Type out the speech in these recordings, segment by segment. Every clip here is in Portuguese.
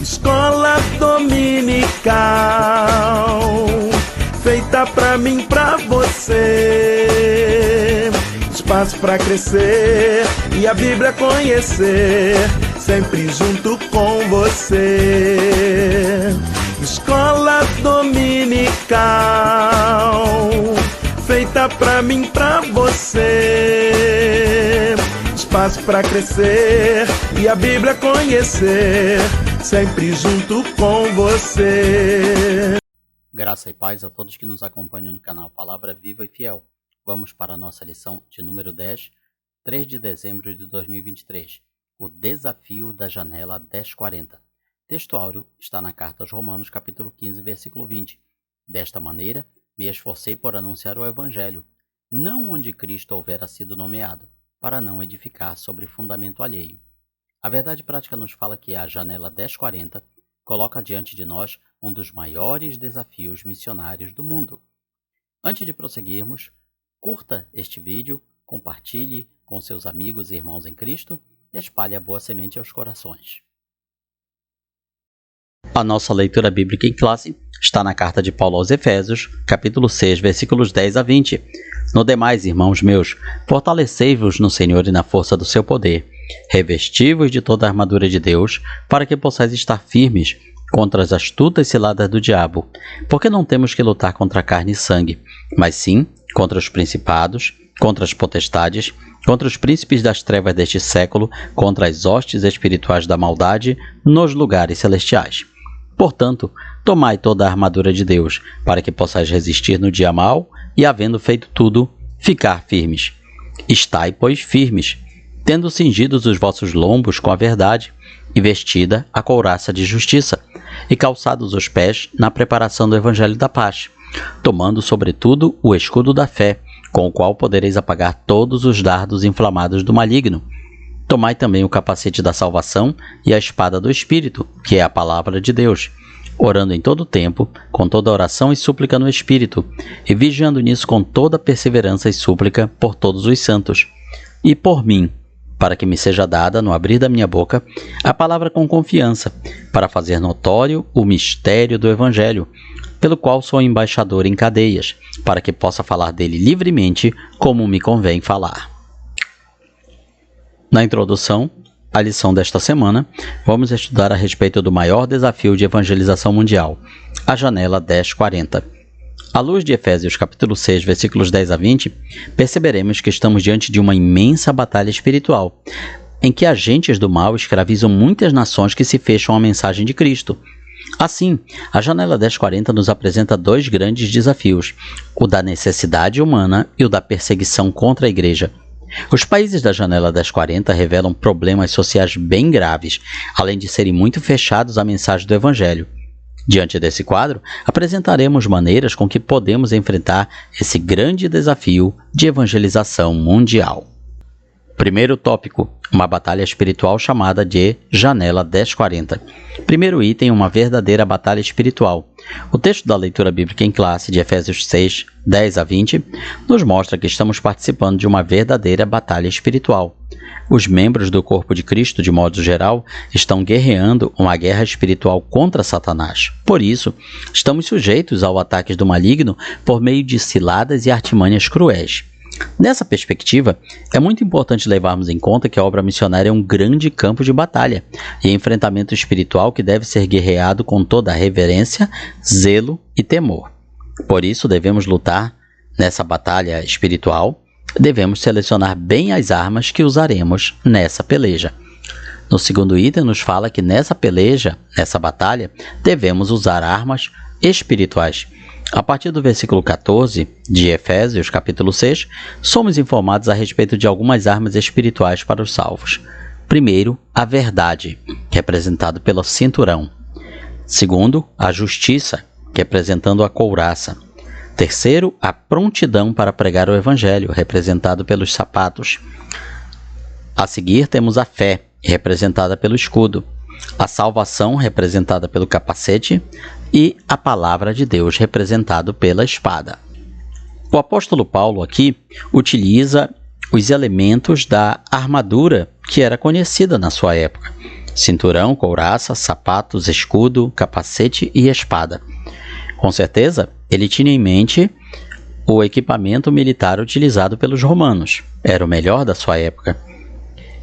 Escola dominical, feita pra mim, pra você. Espaço pra crescer e a Bíblia conhecer, sempre junto com você. Escola dominical, feita pra mim, pra você. Espaço pra crescer e a Bíblia conhecer, sempre junto com você. Graça e paz a todos que nos acompanham no canal Palavra Viva e Fiel. Vamos para a nossa lição de número 10, 3 de dezembro de 2023. O desafio da janela 1040. Texto áureo está na carta aos Romanos, capítulo 15, versículo 20. Desta maneira, me esforcei por anunciar o Evangelho, não onde Cristo houvera sido nomeado, para não edificar sobre fundamento alheio. A verdade prática nos fala que a janela 1040 coloca diante de nós um dos maiores desafios missionários do mundo. Antes de prosseguirmos, curta este vídeo, compartilhe com seus amigos e irmãos em Cristo e espalhe a boa semente aos corações. A nossa leitura bíblica em classe está na carta de Paulo aos Efésios, capítulo 6, versículos 10 a 20. No demais, irmãos meus, fortalecei-vos no Senhor e na força do seu poder. Revesti-vos de toda a armadura de Deus, para que possais estar firmes contra as astutas ciladas do diabo. Porque não temos que lutar contra carne e sangue, mas sim contra os principados, contra as potestades, contra os príncipes das trevas deste século, contra as hostes espirituais da maldade nos lugares celestiais. Portanto, tomai toda a armadura de Deus, para que possais resistir no dia mau e, havendo feito tudo, ficar firmes. Estai, pois, firmes, tendo cingidos os vossos lombos com a verdade, e vestida a couraça de justiça, e calçados os pés na preparação do evangelho da paz, tomando sobretudo o escudo da fé, com o qual podereis apagar todos os dardos inflamados do maligno. Tomai também o capacete da salvação e a espada do Espírito, que é a palavra de Deus, orando em todo o tempo, com toda oração e súplica no Espírito, e vigiando nisso com toda perseverança e súplica por todos os santos, e por mim, para que me seja dada, no abrir da minha boca, a palavra com confiança, para fazer notório o mistério do Evangelho, pelo qual sou embaixador em cadeias, para que possa falar dele livremente, como me convém falar. Na introdução à lição desta semana, vamos estudar a respeito do maior desafio de evangelização mundial, a janela 1040. À luz de Efésios capítulo 6, versículos 10 a 20, perceberemos que estamos diante de uma imensa batalha espiritual, em que agentes do mal escravizam muitas nações que se fecham à mensagem de Cristo. Assim, a janela 1040 nos apresenta dois grandes desafios, o da necessidade humana e o da perseguição contra a igreja. Os países da janela 1040 revelam problemas sociais bem graves, além de serem muito fechados à mensagem do Evangelho. Diante desse quadro, apresentaremos maneiras com que podemos enfrentar esse grande desafio de evangelização mundial. Primeiro tópico, uma batalha espiritual chamada de janela 1040. Primeiro item, uma verdadeira batalha espiritual. O texto da leitura bíblica em classe de Efésios 6, 10 a 20, nos mostra que estamos participando de uma verdadeira batalha espiritual. Os membros do corpo de Cristo, de modo geral, estão guerreando uma guerra espiritual contra Satanás. Por isso, estamos sujeitos ao ataque do maligno por meio de ciladas e artimanhas cruéis. Nessa perspectiva, é muito importante levarmos em conta que a obra missionária é um grande campo de batalha e enfrentamento espiritual que deve ser guerreado com toda a reverência, zelo e temor. Por isso, devemos lutar nessa batalha espiritual, devemos selecionar bem as armas que usaremos nessa peleja. No segundo item, nos fala que nessa peleja, nessa batalha, devemos usar armas espirituais. A partir do versículo 14 de Efésios, capítulo 6, somos informados a respeito de algumas armas espirituais para os salvos. Primeiro, a verdade, representado pelo cinturão. Segundo, a justiça, representando a couraça. Terceiro, a prontidão para pregar o evangelho, representado pelos sapatos. A seguir, temos a fé, representada pelo escudo. A salvação, representada pelo capacete, e a palavra de Deus, representado pela espada. O apóstolo Paulo aqui utiliza os elementos da armadura que era conhecida na sua época. cinturão, couraça, sapatos, escudo, capacete e espada. Com certeza, ele tinha em mente o equipamento militar utilizado pelos romanos. Era o melhor da sua época.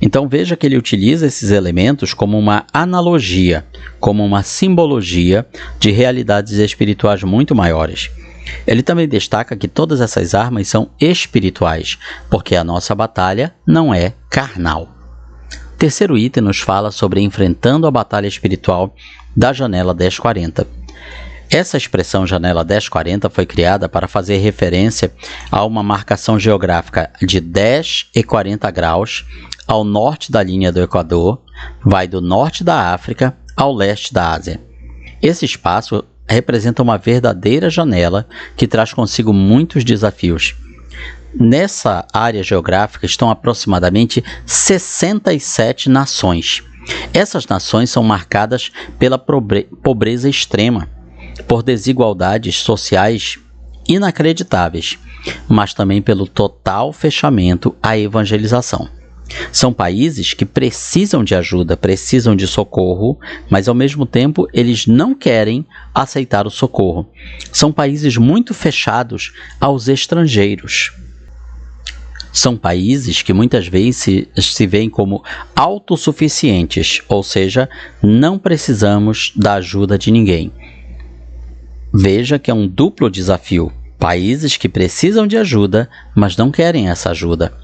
Então veja que ele utiliza esses elementos como uma analogia, como uma simbologia de realidades espirituais muito maiores. Ele também destaca que todas essas armas são espirituais, porque a nossa batalha não é carnal. Terceiro item nos fala sobre enfrentando a batalha espiritual da janela 1040. Essa expressão janela 1040 foi criada para fazer referência a uma marcação geográfica de 10 e 40 graus ao norte da linha do Equador, vai do norte da África ao leste da Ásia. Esse espaço representa uma verdadeira janela que traz consigo muitos desafios. Nessa área geográfica estão aproximadamente 67 nações. Essas nações são marcadas pela pobreza extrema, por desigualdades sociais inacreditáveis, mas também pelo total fechamento à evangelização. São países que precisam de ajuda, precisam de socorro, mas ao mesmo tempo eles não querem aceitar o socorro. São países muito fechados aos estrangeiros. São países que muitas vezes se veem como autossuficientes, ou seja, não precisamos da ajuda de ninguém. Veja que é um duplo desafio. Países que precisam de ajuda, mas não querem essa ajuda.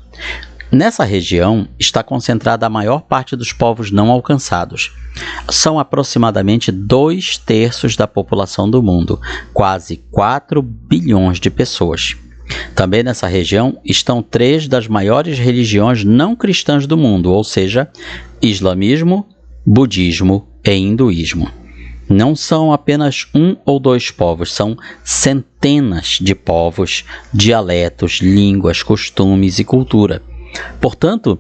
Nessa região está concentrada a maior parte dos povos não alcançados. São aproximadamente 2/3 da população do mundo, quase 4 bilhões de pessoas. Também nessa região estão 3 das maiores religiões não cristãs do mundo, ou seja, islamismo, budismo e hinduísmo. Não são apenas 1 ou 2 povos, são centenas de povos, dialetos, línguas, costumes e cultura. Portanto,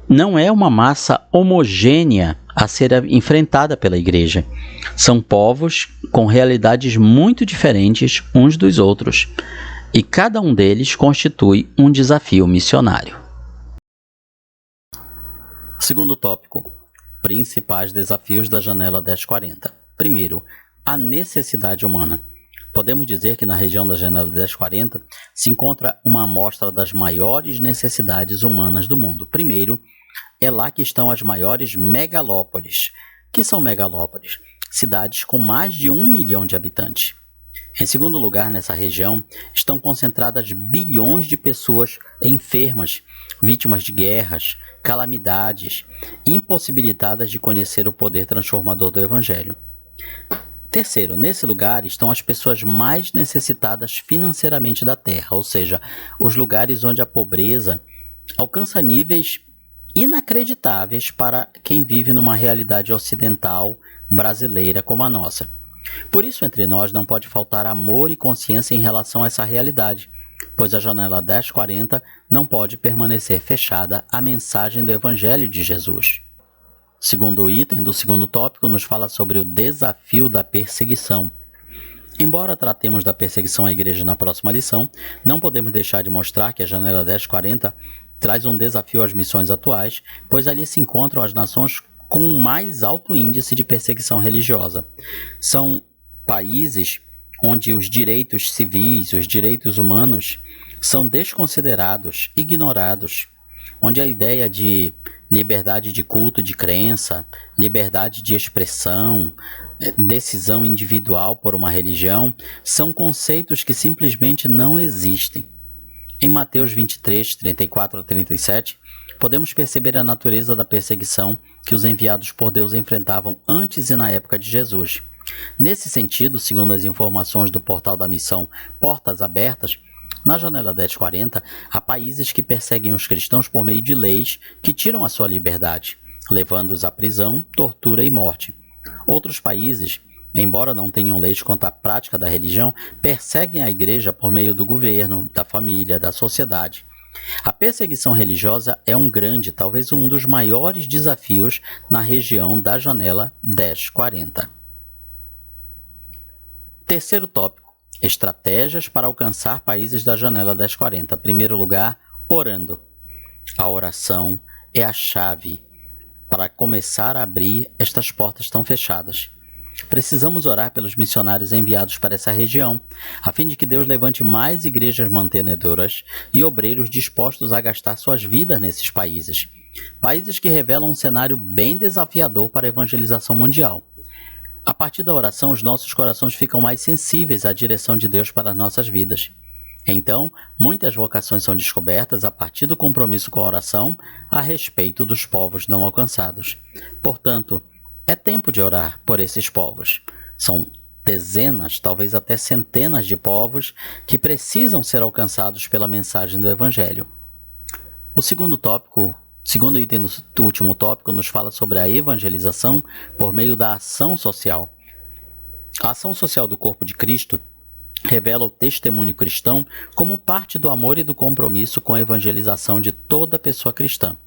não é uma massa homogênea a ser enfrentada pela igreja. São povos com realidades muito diferentes uns dos outros, e cada um deles constitui um desafio missionário. Segundo tópico: principais desafios da janela 1040. Primeiro, a necessidade humana. Podemos dizer que na região da janela 1040 se encontra uma amostra das maiores necessidades humanas do mundo. Primeiro, é lá que estão as maiores megalópolis. O que são megalópolis? Cidades com mais de 1 milhão de habitantes. Em segundo lugar, nessa região estão concentradas bilhões de pessoas enfermas, vítimas de guerras, calamidades, impossibilitadas de conhecer o poder transformador do Evangelho. Terceiro, nesse lugar estão as pessoas mais necessitadas financeiramente da Terra, ou seja, os lugares onde a pobreza alcança níveis inacreditáveis para quem vive numa realidade ocidental brasileira como a nossa. Por isso, entre nós não pode faltar amor e consciência em relação a essa realidade, pois a janela 1040 não pode permanecer fechada à mensagem do Evangelho de Jesus. Segundo item do segundo tópico, nos fala sobre o desafio da perseguição. Embora tratemos da perseguição à igreja na próxima lição, não podemos deixar de mostrar que a janela 1040 traz um desafio às missões atuais, pois ali se encontram as nações com um mais alto índice de perseguição religiosa. São países onde os direitos civis, os direitos humanos são desconsiderados, ignorados, onde a ideia de liberdade de culto, de crença, liberdade de expressão, decisão individual por uma religião, são conceitos que simplesmente não existem. Em Mateus 23, 34 a 37, podemos perceber a natureza da perseguição que os enviados por Deus enfrentavam antes e na época de Jesus. Nesse sentido, segundo as informações do portal da missão Portas Abertas, na janela 1040, há países que perseguem os cristãos por meio de leis que tiram a sua liberdade, levando-os à prisão, tortura e morte. Outros países, embora não tenham leis contra a prática da religião, perseguem a igreja por meio do governo, da família, da sociedade. A perseguição religiosa é um grande, talvez um dos maiores desafios na região da janela 1040. Terceiro tópico: estratégias para alcançar países da janela 1040. Primeiro lugar, orando. A oração é a chave para começar a abrir estas portas tão fechadas. Precisamos orar pelos missionários enviados para essa região, a fim de que Deus levante mais igrejas mantenedoras e obreiros dispostos a gastar suas vidas nesses países. Países que revelam um cenário bem desafiador para a evangelização mundial. A partir da oração, os nossos corações ficam mais sensíveis à direção de Deus para as nossas vidas. Então, muitas vocações são descobertas a partir do compromisso com a oração a respeito dos povos não alcançados. Portanto, é tempo de orar por esses povos. São dezenas, talvez até centenas de povos que precisam ser alcançados pela mensagem do Evangelho. O segundo item do último tópico nos fala sobre a evangelização por meio da ação social. A ação social do corpo de Cristo revela o testemunho cristão como parte do amor e do compromisso com a evangelização de toda pessoa cristã.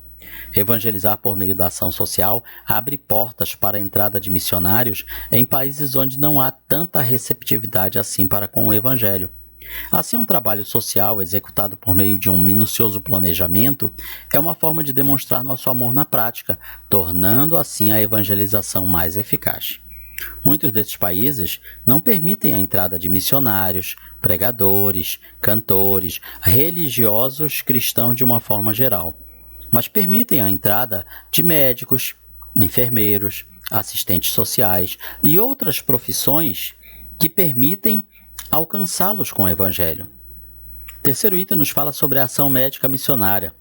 Evangelizar por meio da ação social abre portas para a entrada de missionários em países onde não há tanta receptividade assim para com o Evangelho. Assim, um trabalho social executado por meio de um minucioso planejamento é uma forma de demonstrar nosso amor na prática, tornando assim a evangelização mais eficaz. Muitos desses países não permitem a entrada de missionários, pregadores, cantores, religiosos cristãos de uma forma geral, mas permitem a entrada de médicos, enfermeiros, assistentes sociais e outras profissões que permitem alcançá-los com o Evangelho. O terceiro item nos fala sobre a ação médica missionária.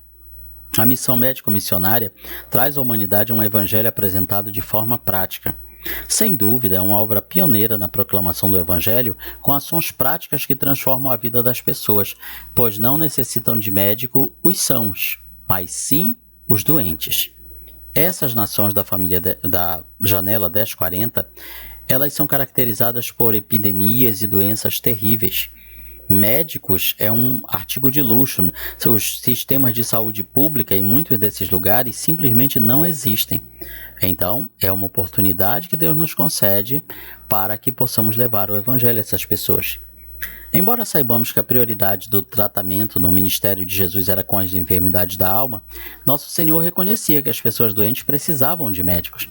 A missão médico-missionária traz à humanidade um Evangelho apresentado de forma prática. Sem dúvida, é uma obra pioneira na proclamação do Evangelho, com ações práticas que transformam a vida das pessoas, pois não necessitam de médico os sãos, mas sim os doentes. Essas nações da família da Janela 1040, elas são caracterizadas por epidemias e doenças terríveis. Médicos é um artigo de luxo. Os sistemas de saúde pública em muitos desses lugares simplesmente não existem. Então, é uma oportunidade que Deus nos concede para que possamos levar o Evangelho a essas pessoas. Embora saibamos que a prioridade do tratamento no ministério de Jesus era com as enfermidades da alma, nosso Senhor reconhecia que as pessoas doentes precisavam de médicos.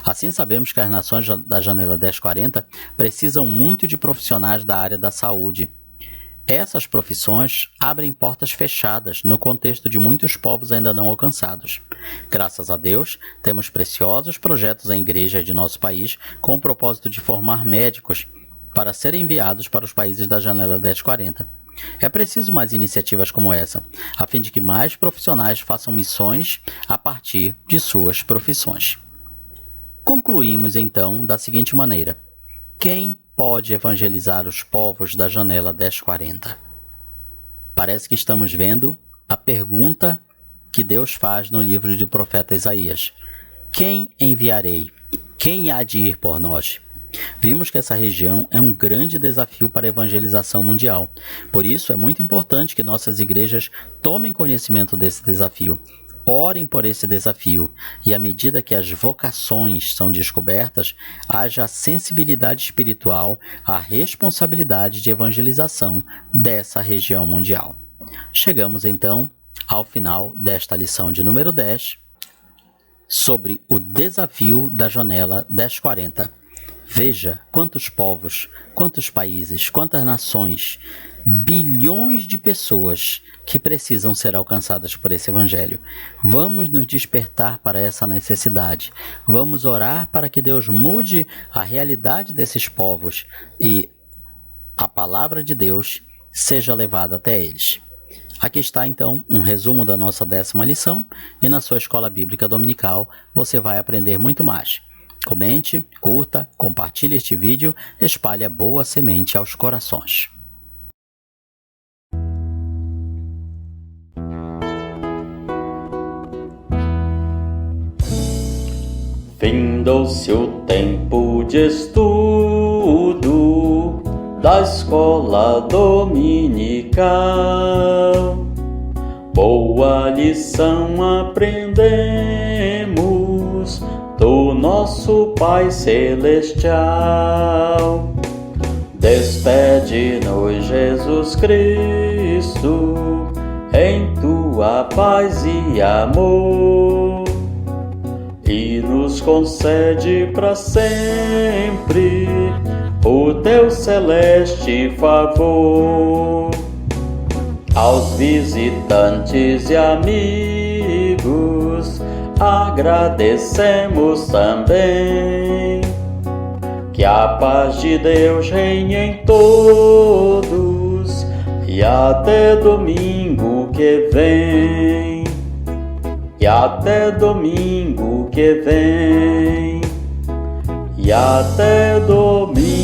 Assim, sabemos que as nações da Janela 1040 precisam muito de profissionais da área da saúde. Essas profissões abrem portas fechadas no contexto de muitos povos ainda não alcançados. Graças a Deus, temos preciosos projetos em igrejas de nosso país com o propósito de formar médicos para serem enviados para os países da Janela 1040. É preciso mais iniciativas como essa, a fim de que mais profissionais façam missões a partir de suas profissões. Concluímos então da seguinte maneira: quem pode evangelizar os povos da Janela 1040? Parece que estamos vendo a pergunta que Deus faz no livro do profeta Isaías: quem enviarei? Quem há de ir por nós? Vimos que essa região é um grande desafio para a evangelização mundial. Por isso, é muito importante que nossas igrejas tomem conhecimento desse desafio, orem por esse desafio e, à medida que as vocações são descobertas, haja sensibilidade espiritual à responsabilidade de evangelização dessa região mundial. Chegamos, então, ao final desta lição de número 10 sobre o desafio da Janela 1040. Veja quantos povos, quantos países, quantas nações, bilhões de pessoas que precisam ser alcançadas por esse Evangelho. Vamos nos despertar para essa necessidade. Vamos orar para que Deus mude a realidade desses povos e a palavra de Deus seja levada até eles. Aqui está, então, um resumo da nossa 10ª lição e na sua escola bíblica dominical você vai aprender muito mais. Comente, curta, compartilhe este vídeo, espalhe a boa semente aos corações. Findou-se o tempo de estudo da escola dominical. Boa lição aprendemos do nosso Pai Celestial. Despede-nos, Jesus Cristo, em tua paz e amor, que nos concede para sempre o teu celeste favor. Aos visitantes e amigos agradecemos também. Que a paz de Deus reine em todos e até domingo que vem. E até domingo que vem. E até domingo